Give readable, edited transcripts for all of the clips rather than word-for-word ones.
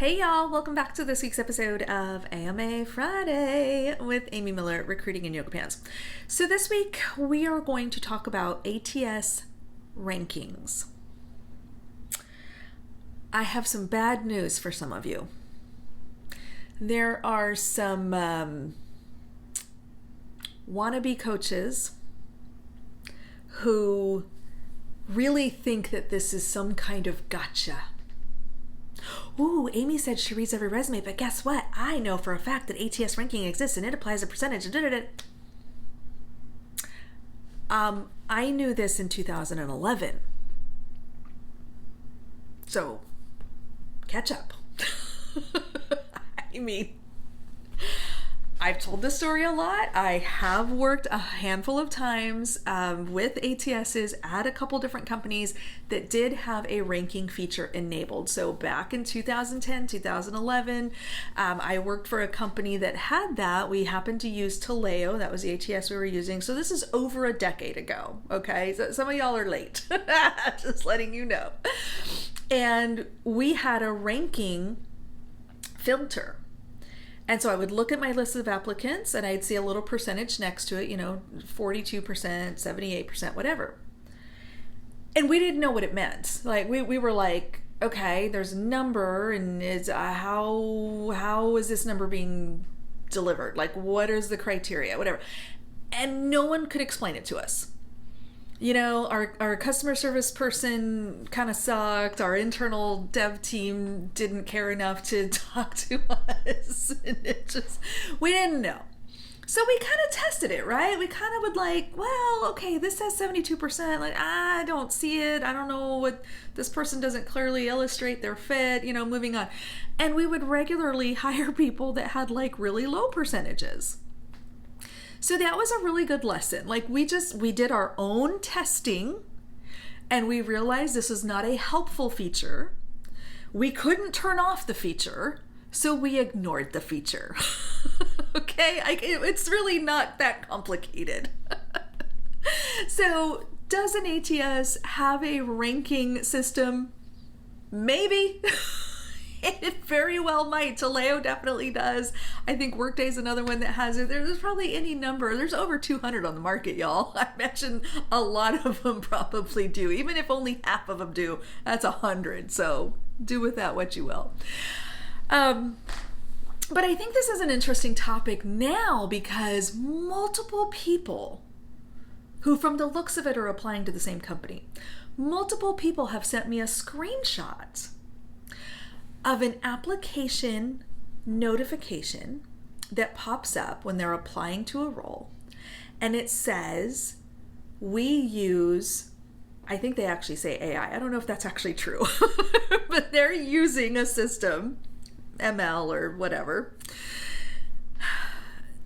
Hey y'all, welcome back to this week's episode of AMA Friday with Amy Miller, Recruiting in Yoga Pants. So this week we are going to talk about ATS Rankings. I have some bad news for some of you. There are some wannabe coaches who really think that this is some kind of gotcha. Ooh, Amy said she reads every resume, but guess what? I know for a fact that ATS ranking exists and it applies a percentage. I knew this in 2011. So, catch up. I mean, I've told this story a lot. I have worked a handful of times with ATSs at a couple different companies that did have a ranking feature enabled. So back in 2010, 2011, I worked for a company that had that. We happened to use Taleo. That was the ATS we were using. So this is over a decade ago. Okay. So some of y'all are late. Just letting you know. And we had a ranking filter. And so I would look at my list of applicants and I'd see a little percentage next to it, 42%, 78%, whatever. And we didn't know what it meant. Like we were like, okay, there's a number and it's how is this number being delivered? Like what is the criteria, whatever. And no one could explain it to us. Our customer service person kind of sucked. Our internal dev team didn't care enough to talk to us. And we didn't know. So we kind of tested it, right? We kind of would okay, this says 72%. I don't see it. I don't know what this person doesn't clearly illustrate their fit, moving on. And we would regularly hire people that had really low percentages. So that was a really good lesson. We did our own testing and we realized this is not a helpful feature. We couldn't turn off the feature, so we ignored the feature. Okay? It's really not that complicated. So does an ATS have a ranking system? Maybe. It very well might. Taleo definitely does. I think Workday's another one that has it. There's probably any number. There's over 200 on the market, y'all. I imagine a lot of them probably do. Even if only half of them do, that's 100. So do with that what you will. But I think this is an interesting topic now because multiple people who from the looks of it are applying to the same company, multiple people have sent me a screenshot of an application notification that pops up when they're applying to a role. And it says, we use, I think they actually say AI. I don't know if that's actually true, but they're using a system, ML or whatever,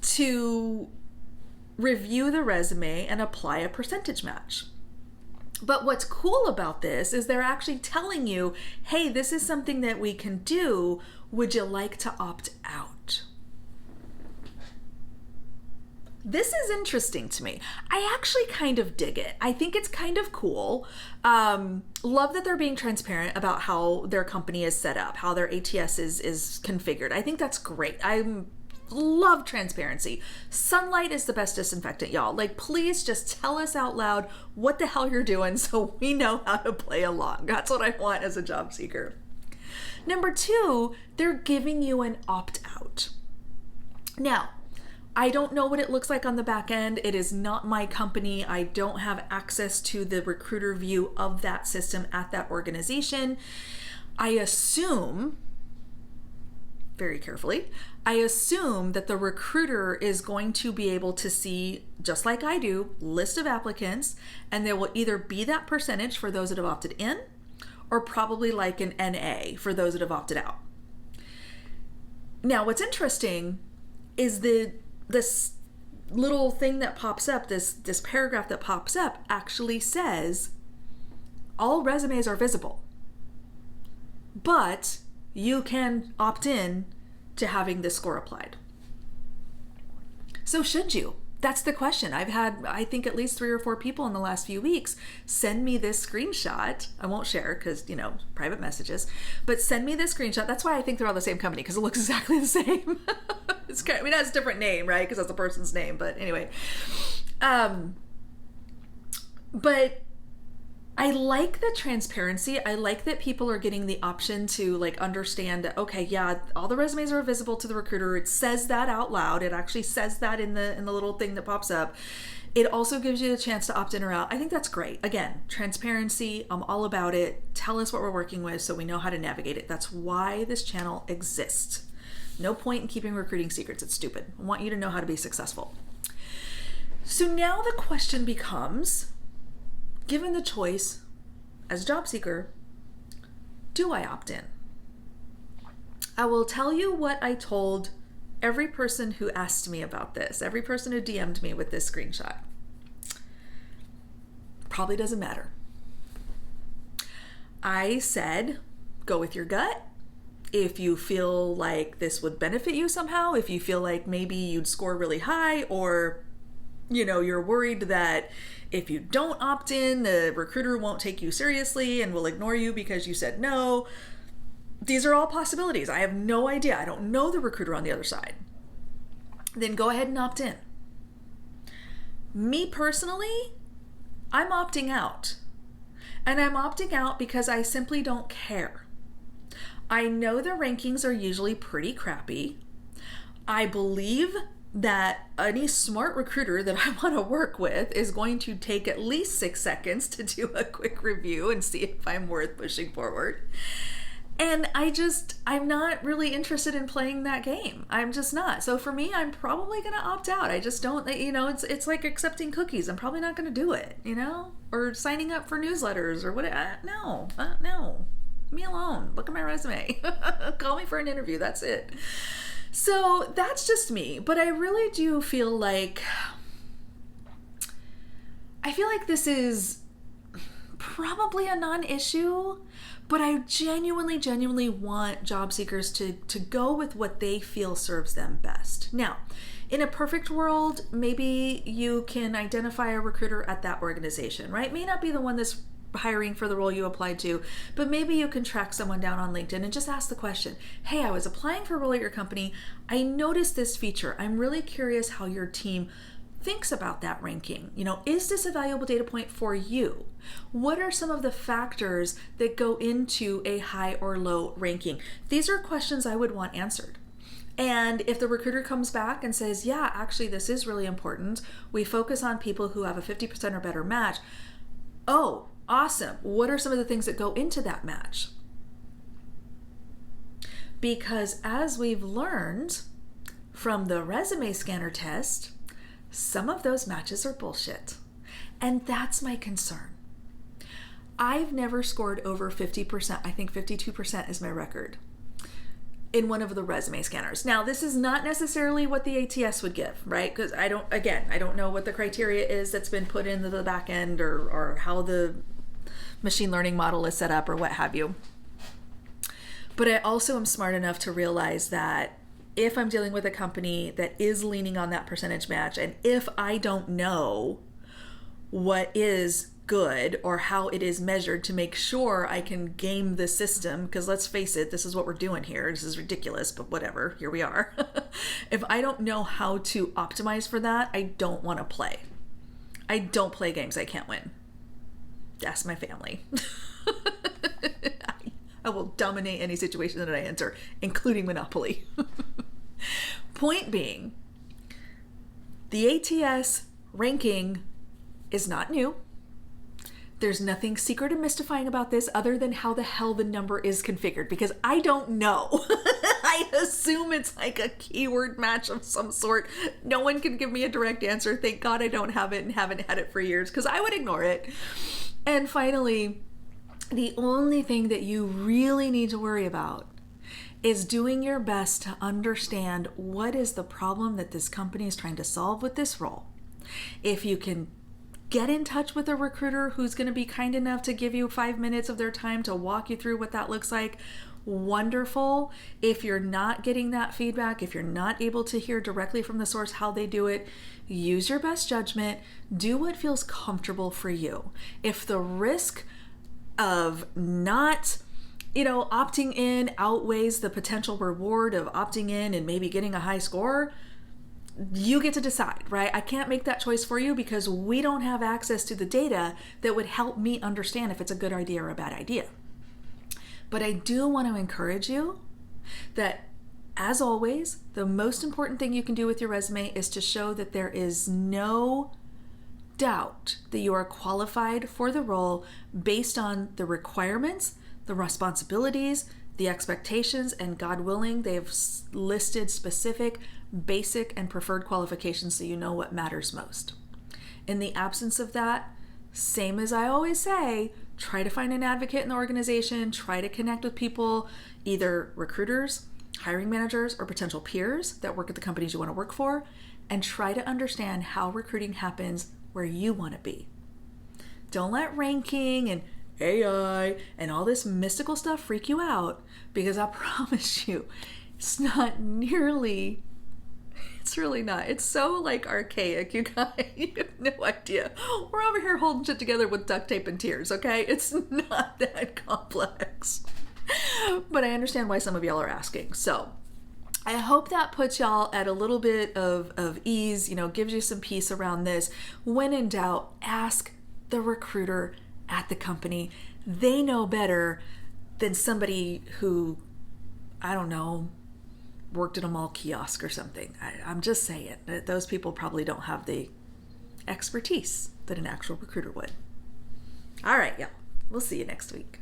to review the resume and apply a percentage match. But what's cool about this is they're actually telling you, hey, this is something that we can do. Would you like to opt out? This is interesting to me. I actually kind of dig it. I think it's kind of cool. Love that they're being transparent about how their company is set up, how their ATS is configured. I think that's great. I love transparency. Sunlight is the best disinfectant, y'all. Please just tell us out loud what the hell you're doing so we know how to play along. That's what I want as a job seeker. Number 2, they're giving you an opt-out. Now, I don't know what it looks like on the back end. It is not my company. I don't have access to the recruiter view of that system at that organization. I assume, very carefully, I assume that the recruiter is going to be able to see, just like I do, list of applicants, and there will either be that percentage for those that have opted in, or probably an NA for those that have opted out. Now, what's interesting is this little thing that pops up, this paragraph that pops up actually says, all resumes are visible, but you can opt in to having this score applied. So should you? That's the question. I've had, I think, at least 3 or 4 people in the last few weeks send me this screenshot. I won't share because, private messages, but send me this screenshot. That's why I think they're all the same company, because it looks exactly the same. It has a different name, right? Because that's the person's name. But anyway, but I like the transparency. I like that people are getting the option to understand that, okay, yeah, all the resumes are visible to the recruiter. It says that out loud. It actually says that in the little thing that pops up. It also gives you a chance to opt in or out. I think that's great. Again, transparency. I'm all about it. Tell us what we're working with so we know how to navigate it. That's why this channel exists. No point in keeping recruiting secrets. It's stupid. I want you to know how to be successful. So now the question becomes, given the choice as a job seeker, do I opt in? I will tell you what I told every person who asked me about this, every person who DM'd me with this screenshot. Probably doesn't matter. I said, go with your gut. If you feel like this would benefit you somehow, if you feel like maybe you'd score really high, or you're worried that if you don't opt in, the recruiter won't take you seriously and will ignore you because you said no. These are all possibilities. I have no idea. I don't know the recruiter on the other side. Then go ahead and opt in. Me personally, I'm opting out. And I'm opting out because I simply don't care. I know the rankings are usually pretty crappy. I believe that any smart recruiter that I want to work with is going to take at least 6 seconds to do a quick review and see if I'm worth pushing forward. And I'm not really interested in playing that game. I'm just not. So for me, I'm probably going to opt out. I just don't, it's like accepting cookies. I'm probably not going to do it, or signing up for newsletters or whatever. No. Leave me alone. Look at my resume. Call me for an interview. That's it. So that's just me, but I really do feel like this is probably a non-issue, but I genuinely want job seekers to go with what they feel serves them best. Now, in a perfect world, maybe you can identify a recruiter at that organization, right? May not be the one that's hiring for the role you applied to, but maybe you can track someone down on LinkedIn and just ask the question, hey, I was applying for a role at your company. I noticed this feature. I'm really curious how your team thinks about that ranking. Is this a valuable data point for you? What are some of the factors that go into a high or low ranking? These are questions I would want answered. And if the recruiter comes back and says, yeah, actually, this is really important. We focus on people who have a 50% or better match. Oh, awesome. What are some of the things that go into that match? Because as we've learned from the resume scanner test, some of those matches are bullshit. And that's my concern. I've never scored over 50%. I think 52% is my record in one of the resume scanners. Now, this is not necessarily what the ATS would give, right? Because I don't know what the criteria is that's been put into the back end or how the machine learning model is set up or what have you. But I also am smart enough to realize that if I'm dealing with a company that is leaning on that percentage match, and if I don't know what is good or how it is measured to make sure I can game the system, because let's face it, this is what we're doing here. This is ridiculous, but whatever, here we are. If I don't know how to optimize for that, I don't want to play. I don't play games I can't win. Ask my family. I will dominate any situation that I enter, including Monopoly. Point being, the ATS ranking is not new. There's nothing secret and mystifying about this other than how the hell the number is configured, because I don't know. I assume it's like a keyword match of some sort. No one can give me a direct answer. Thank God I don't have it and haven't had it for years, because I would ignore it. And finally, the only thing that you really need to worry about is doing your best to understand what is the problem that this company is trying to solve with this role. If you can get in touch with a recruiter who's going to be kind enough to give you 5 minutes of their time to walk you through what that looks like, wonderful. If you're not getting that feedback, if you're not able to hear directly from the source how they do it, use your best judgment. Do what feels comfortable for you. If the risk of not opting in outweighs the potential reward of opting in and maybe getting a high score, you get to decide, right? I can't make that choice for you because we don't have access to the data that would help me understand if it's a good idea or a bad idea. But I do want to encourage you that, as always, the most important thing you can do with your resume is to show that there is no doubt that you are qualified for the role based on the requirements, the responsibilities, the expectations, and God willing, they've listed specific, basic, and preferred qualifications so you know what matters most. In the absence of that, same as I always say, try to find an advocate in the organization, try to connect with people, either recruiters, hiring managers, or potential peers that work at the companies you want to work for, and try to understand how recruiting happens where you want to be. Don't let ranking and AI and all this mystical stuff freak you out, because I promise you, it's really not. It's so archaic, you guys. You have no idea. We're over here holding shit together with duct tape and tears, okay? It's not that complex. But I understand why some of y'all are asking. So I hope that puts y'all at a little bit of ease, gives you some peace around this. When in doubt, ask the recruiter at the company. They know better than somebody who, I don't know, worked at a mall kiosk or something. I'm just saying that those people probably don't have the expertise that an actual recruiter would. All right, y'all. We'll see you next week.